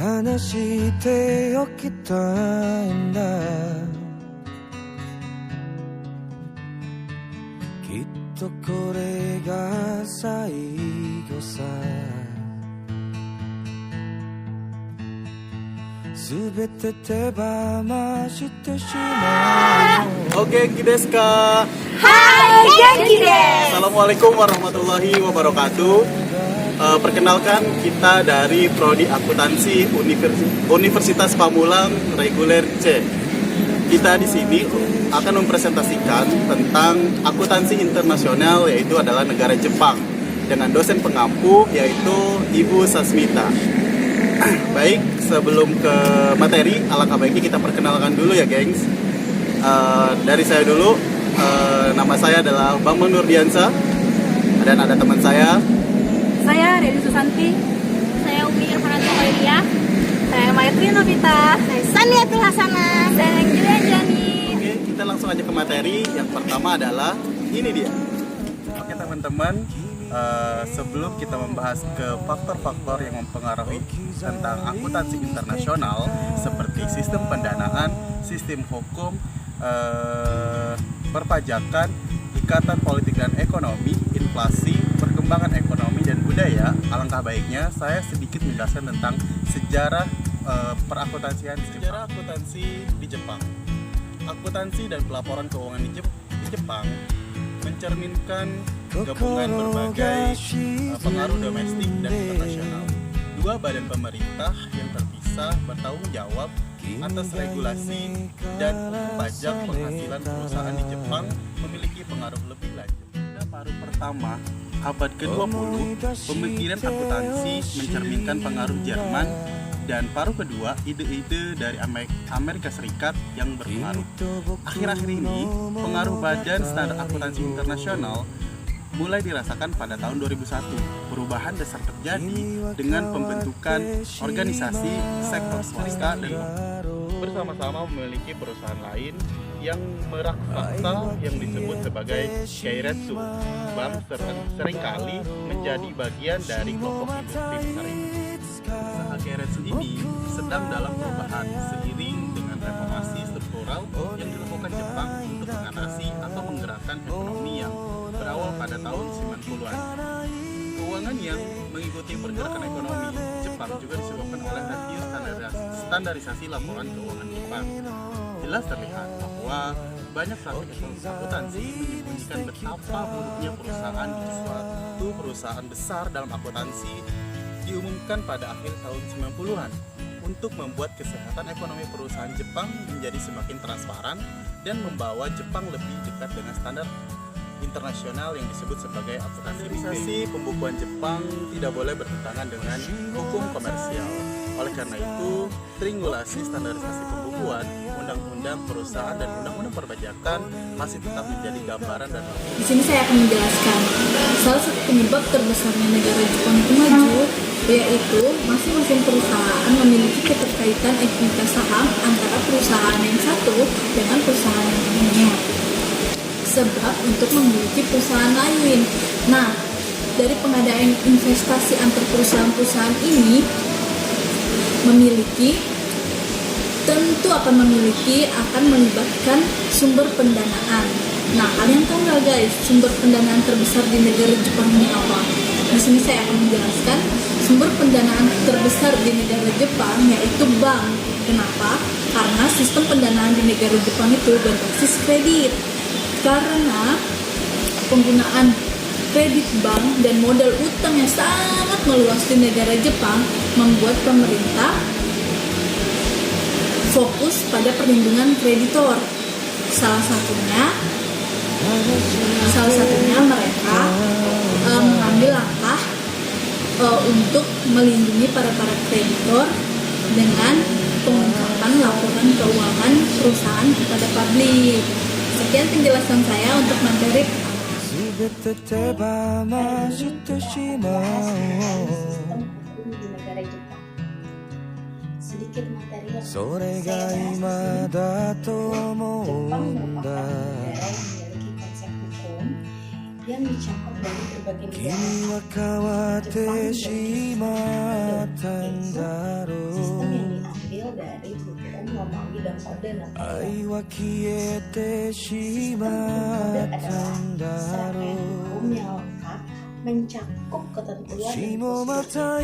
話しておきたいんだきっとこれが最後さすべて手放してしまうOke, genki desu ka? Hai, genki desu. Assalamualaikum warahmatullahi wabarakatuh. Perkenalkan, kita dari Prodi Akuntansi Universitas Pamulang Reguler C. Kita di sini akan mempresentasikan tentang akuntansi internasional, yaitu adalah negara Jepang, dengan dosen pengampu yaitu Ibu Sasmita. Baik, sebelum ke materi, alangkah baiknya kita perkenalkan dulu ya, gengs. Dari saya dulu, nama saya adalah Bambang Nurdiansa, dan ada teman saya Redi Susanti. Saya Umi Irfananto Kailia. Saya Maitri Novita. Saya Saniatul Hasanah. Saya Julia Jani. Oke, kita langsung aja ke materi. Yang pertama adalah ini dia. Oke teman-teman, sebelum kita membahas ke faktor-faktor yang mempengaruhi tentang akuntansi internasional seperti sistem pendanaan, sistem hukum, perpajakan, ikatan politik dan ekonomi, inflasi, perkembangan ekonomi dan budaya, alangkah baiknya saya sedikit menjelaskan tentang sejarah perakuntansian di Jepang. Sejarah akuntansi di Jepang. Akuntansi dan pelaporan keuangan di Jepang mencerminkan gabungan berbagai pengaruh domestik dan internasional. Dua badan pemerintah yang terpisah bertanggung jawab atas regulasi dan pajak penghasilan perusahaan di Jepang memiliki pengaruh lebih lanjut. Pada paruh pertama abad ke-20, pemikiran akuntansi mencerminkan pengaruh Jerman, dan paruh kedua ide-ide dari Amerika Serikat yang berpengaruh. Akhir-akhir ini, pengaruh Badan Standar Akuntansi Internasional mulai dirasakan pada tahun 2001. Perubahan dasar terjadi dengan pembentukan organisasi sektor swasta dan bersama-sama memiliki perusahaan lain yang meraksasa yang disebut sebagai keiretsu. Bank seringkali menjadi bagian dari kelompok industri besar ini. Usaha keiretsu ini sedang dalam perubahan seiring dengan reformasi struktural yang dilakukan Jepang untuk mengatasi atau menggerakkan ekonomi yang berawal pada tahun 90-an. Keuangan yang mengikuti pergerakan ekonomi Jepang juga disebabkan oleh rasio standarisasi laporan keuangan Jepang. Jelas terlihat bahwa banyak praktik akuntansi menyembunyikan betapa buruknya perusahaan di suatu perusahaan besar dalam akuntansi diumumkan pada akhir tahun 90-an untuk membuat kesehatan ekonomi perusahaan Jepang menjadi semakin transparan dan membawa Jepang lebih dekat dengan standar internasional yang disebut sebagai akuntansi. Pembukuan Jepang tidak boleh bertentangan dengan hukum komersial. Oleh karena itu, triangulasi standarisasi pembukuan, undang-undang perusahaan dan undang-undang perpajakan masih tetap menjadi gambaran dan Di sini saya akan menjelaskan salah satu penyebab terbesarnya negara Jepang itu maju, yaitu masing-masing perusahaan memiliki keterkaitan ekuitas saham antara perusahaan yang satu dengan perusahaan yang lainnya. Sebab untuk memiliki perusahaan lain. Nah, dari pengadaan investasi antar perusahaan-perusahaan ini tentu akan melibatkan sumber pendanaan. Nah, kalian tahu nggak guys, sumber pendanaan terbesar di negara Jepang ini apa? Di sini saya akan menjelaskan sumber pendanaan terbesar di negara Jepang yaitu bank. Kenapa? Karena sistem pendanaan di negara Jepang itu berbasis kredit. Karena penggunaan kredit bank dan modal utang yang sangat meluas di negara Jepang membuat pemerintah fokus pada perlindungan kreditor. Salah satunya mereka mengambil langkah untuk melindungi para kreditor dengan pengungkapan laporan keuangan perusahaan kepada publik. Sekian penjelasan saya untuk materi sedikit materi yang saya Jepang merupakan negara yang memiliki konsep hukum yang dicakup dari berbagai negara. Jepang memiliki sistem dari hukum Romawi dan kode notarial. 愛は消えてしま Kode っ adalah たんだ serangkaian ろ hukum yang lengkap mencakup う ketentuan 私 dan もま prosedur. たい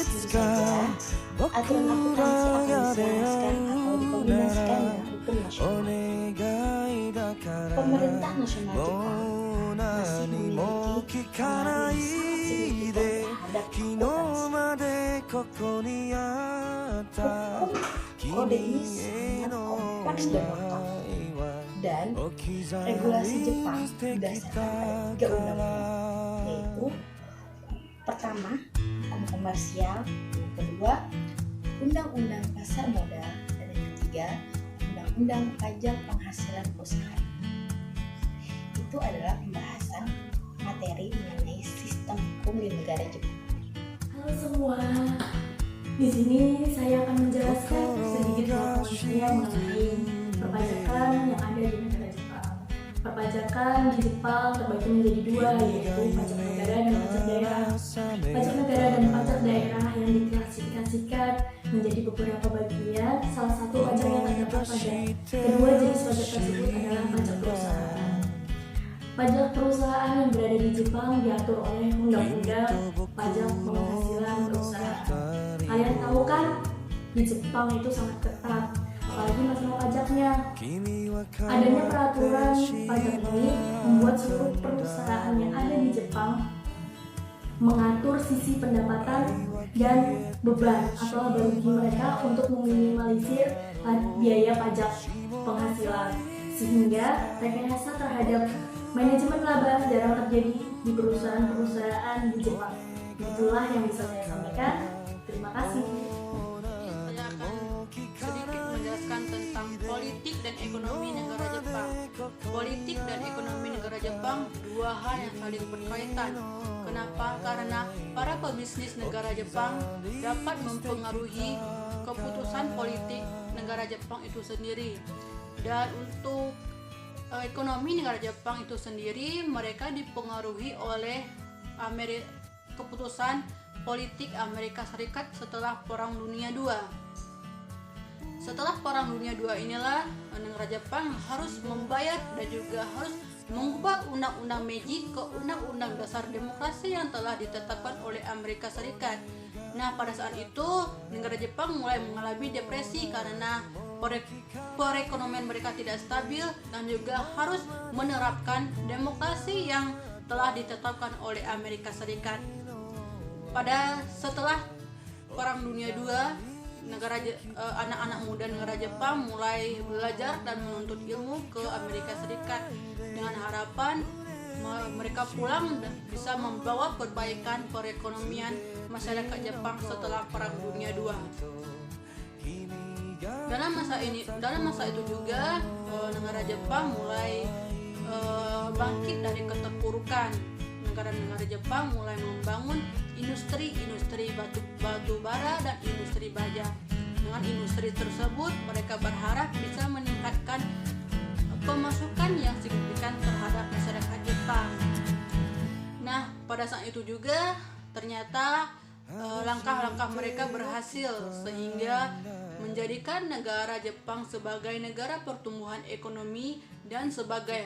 つ Tentu か saja, 僕 aturan ら akuntansi が akan 出 diselaraskan 会 atau うな dikombinasikan ら dengan hukum お nasional. 願いだから Pemerintah nasional も Jepang う masih 何も memiliki 聞かな pengaruh yang sangat い signifikan で terhadap 昨日 akuntansi. までここにあった Hukum kode ini sangat kompleks dan lengkap, dan regulasi Jepang berdasarkan pada 3 undang-undang, yaitu pertama, hukum komersial, yang kedua, undang-undang pasar modal, dan yang ketiga, undang-undang pajak penghasilan perusahaan. Itu adalah pembahasan materi mengenai sistem hukum di negara Jepang. Halo semua, di sini saya akan menjelaskan sedikit pengalaman mengenai perpajakan yang ada di negara Jepang. Perpajakan di Jepang terbagi menjadi 2, yaitu pajak negara dan pajak daerah. Pajak negara dan pajak daerah yang diklasifikasikan menjadi beberapa bagian. Salah satu pajak yang terdapat pada kedua jenis pajak tersebut adalah pajak perusahaan. Pajak perusahaan yang berada di Jepang diatur oleh Undang-Undang Pajak Penghasilan Perusahaan. Kalian tahu kan, di Jepang itu sangat ketat, apalagi masalah pajaknya. Adanya peraturan pajak ini membuat seluruh perusahaan yang ada di Jepang mengatur sisi pendapatan dan beban atau laba rugi mereka untuk meminimalisir biaya pajak penghasilan, sehingga rekayasa terhadap manajemen laba jarang terjadi di perusahaan-perusahaan di Jepang. Itulah yang bisa saya sampaikan. Terima kasih. Saya akan sedikit menjelaskan tentang politik dan ekonomi negara Jepang. Politik dan ekonomi negara Jepang dua hal yang saling berkaitan. Kenapa? Karena para pebisnis negara Jepang dapat mempengaruhi keputusan politik negara Jepang itu sendiri. Dan untuk ekonomi negara Jepang itu sendiri, mereka dipengaruhi oleh keputusan politik Amerika Serikat setelah Perang Dunia II. Setelah Perang Dunia II inilah negara Jepang harus membayar dan juga harus mengubah Undang-Undang Meiji ke Undang-Undang Dasar Demokrasi yang telah ditetapkan oleh Amerika Serikat. Nah, pada saat itu negara Jepang mulai mengalami depresi karena perekonomian mereka tidak stabil dan juga harus menerapkan demokrasi yang telah ditetapkan oleh Amerika Serikat. Setelah Perang Dunia II, anak-anak muda negara Jepang mulai belajar dan menuntut ilmu ke Amerika Serikat dengan harapan mereka pulang dan bisa membawa perbaikan perekonomian masyarakat Jepang setelah Perang Dunia II. Dalam masa itu juga negara Jepang mulai bangkit dari keterpurukan. Negara-negara Jepang mulai membangun industri batu bara dan industri baja. Dengan industri tersebut, mereka berharap bisa meningkatkan pemasukan yang signifikan terhadap masyarakat Jepang. Nah, pada saat itu juga ternyata langkah-langkah mereka berhasil sehingga menjadikan negara Jepang sebagai negara pertumbuhan ekonomi dan sebagai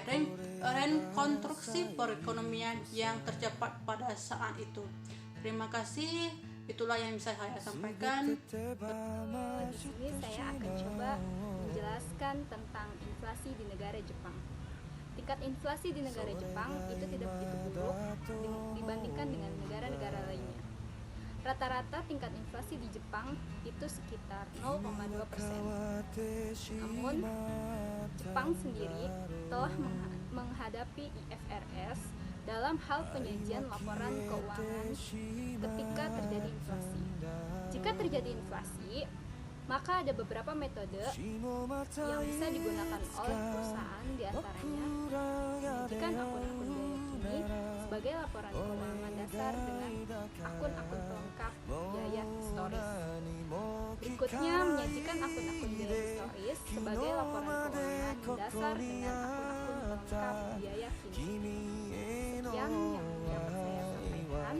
rekonstruksi perekonomian yang tercepat pada saat itu. Terima kasih, itulah yang bisa saya sampaikan. Di sini saya akan coba menjelaskan tentang inflasi di negara Jepang. Tingkat inflasi di negara Jepang itu tidak begitu buruk dibandingkan dengan negara-negara lainnya. Rata-rata tingkat inflasi di Jepang itu sekitar 0,2%. Namun, Jepang sendiri telah menghadapi IFRS dalam hal penyajian laporan keuangan ketika terjadi inflasi. Jika terjadi inflasi, maka ada beberapa metode yang bisa digunakan oleh perusahaan, diantaranya menyajikan akun-akun biaya kini sebagai laporan keuangan dasar dengan akun-akun pelengkap biaya historis. Berikutnya, menyajikan akun-akun biaya historis sebagai laporan keuangan dasar dengan akun-akun pelengkap biaya kini. Sekian yang dapat saya sampaikan.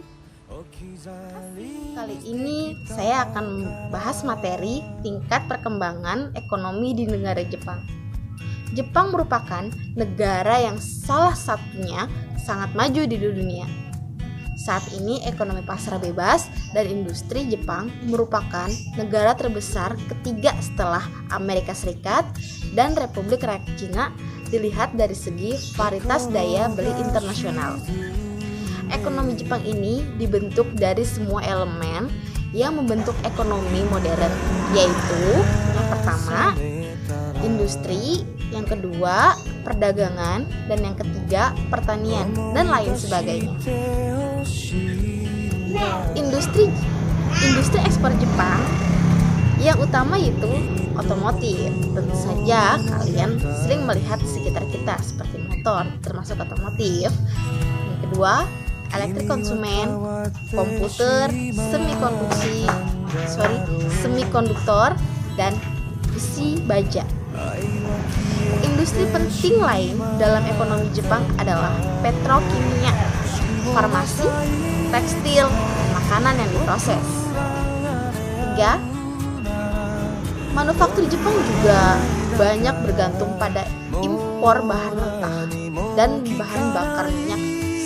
Kali ini saya akan membahas materi tingkat perkembangan ekonomi di negara Jepang. Jepang merupakan negara yang salah satunya sangat maju di dunia. Saat ini ekonomi pasar bebas dan industri Jepang merupakan negara terbesar ketiga setelah Amerika Serikat dan Republik Rakyat Cina dilihat dari segi paritas daya beli internasional. Ekonomi Jepang ini dibentuk dari semua elemen yang membentuk ekonomi modern, yaitu yang pertama, industri, yang kedua, perdagangan, dan yang ketiga, pertanian, dan lain sebagainya. Industri ekspor Jepang yang utama yaitu otomotif. Tentu saja kalian sering melihat di sekitar kita seperti motor, termasuk otomotif. Yang kedua, elektrik konsumen, komputer, semikonduktor, dan besi baja. Industri penting lain dalam ekonomi Jepang adalah petrokimia, farmasi, tekstil, dan makanan yang diproses. 3. Manufaktur Jepang juga banyak bergantung pada impor bahan mentah dan bahan bakar minyak.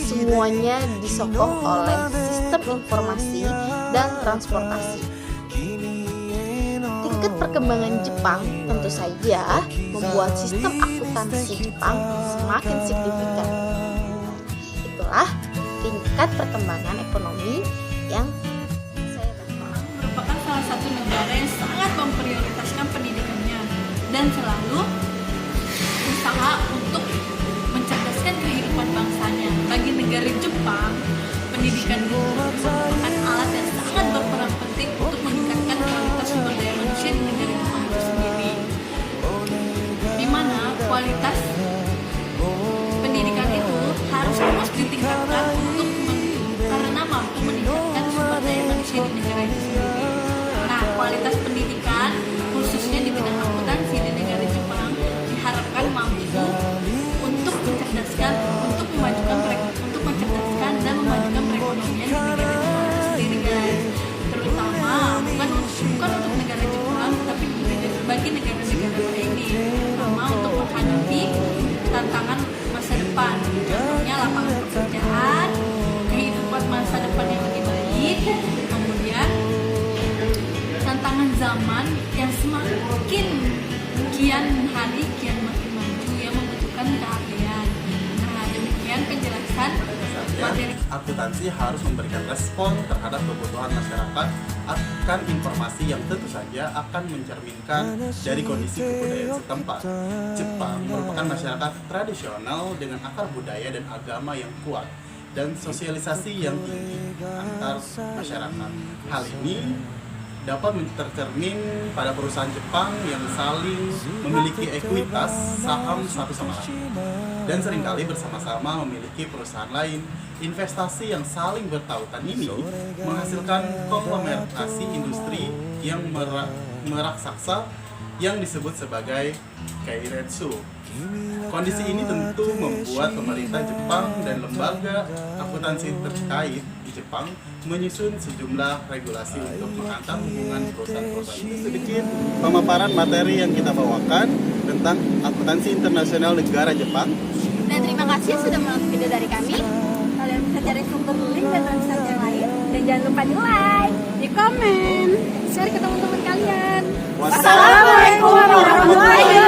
Semuanya disokong oleh sistem informasi dan transportasi. Tingkat perkembangan Jepang tentu saja membuat sistem akuntansi Jepang semakin signifikan. Itulah tingkat perkembangan ekonomi yang saya dapat. Merupakan salah satu negara yang sangat memprioritaskan pendidikannya dan selalu berusaha untuk mencerdaskan kehidupan bangsanya. Bagi negara Jepang, pendidikan itu merupakan alat yang sangat berperan penting untuk meningkatkan kualitas sumber daya manusia di negara Jepang itu sendiri. Di mana kualitas pendidikan itu harus terus ditingkatkan karena mampu meningkatkan sumber daya manusia di negara itu sendiri. Nah, kualitas pendidikan khususnya di bidang akuntansi di negara Jepang diharapkan mampu untuk mencerdaskan dan memajukan perekonomian di negara Jepang itu sendiri, guys. Terutama bukan untuk negara Jepang, tapi bagi negara-negara lainnya, terutama untuk menghadapi tantangan masa depan. Contohnya lapangan pekerjaan, kehidupan masa depan yang lebih baik, kemudian tantangan zaman yang semakin kian hari kian makin maju yang membutuhkan keahlian. Nah, demikian penjelasan materi. Akuntansi harus memberikan respon terhadap kebutuhan masyarakat akan informasi yang tentu saja akan mencerminkan dari kondisi kebudayaan setempat. Jepang merupakan masyarakat tradisional dengan akar budaya dan agama yang kuat dan sosialisasi yang tinggi antar masyarakat. Hal ini dapat tercermin pada perusahaan Jepang yang saling memiliki ekuitas saham satu sama lain dan seringkali bersama-sama memiliki perusahaan lain. Investasi yang saling bertautan ini menghasilkan konglomerasi industri yang meraksasa yang disebut sebagai keiretsu. Kondisi ini tentu membuat pemerintah Jepang dan lembaga akuntansi terkait di Jepang menyusun sejumlah regulasi untuk menghantar hubungan perusahaan-perusahaan. Itu sedikit pemaparan materi yang kita bawakan tentang akuntansi internasional negara Jepang. Dan terima kasih sudah menonton video dari kami. Kalian bisa cari sumber link dan translate yang lain. Dan jangan lupa di like, di komen, share ke teman-teman kalian. Wassalamualaikum warahmatullahi wabarakatuh.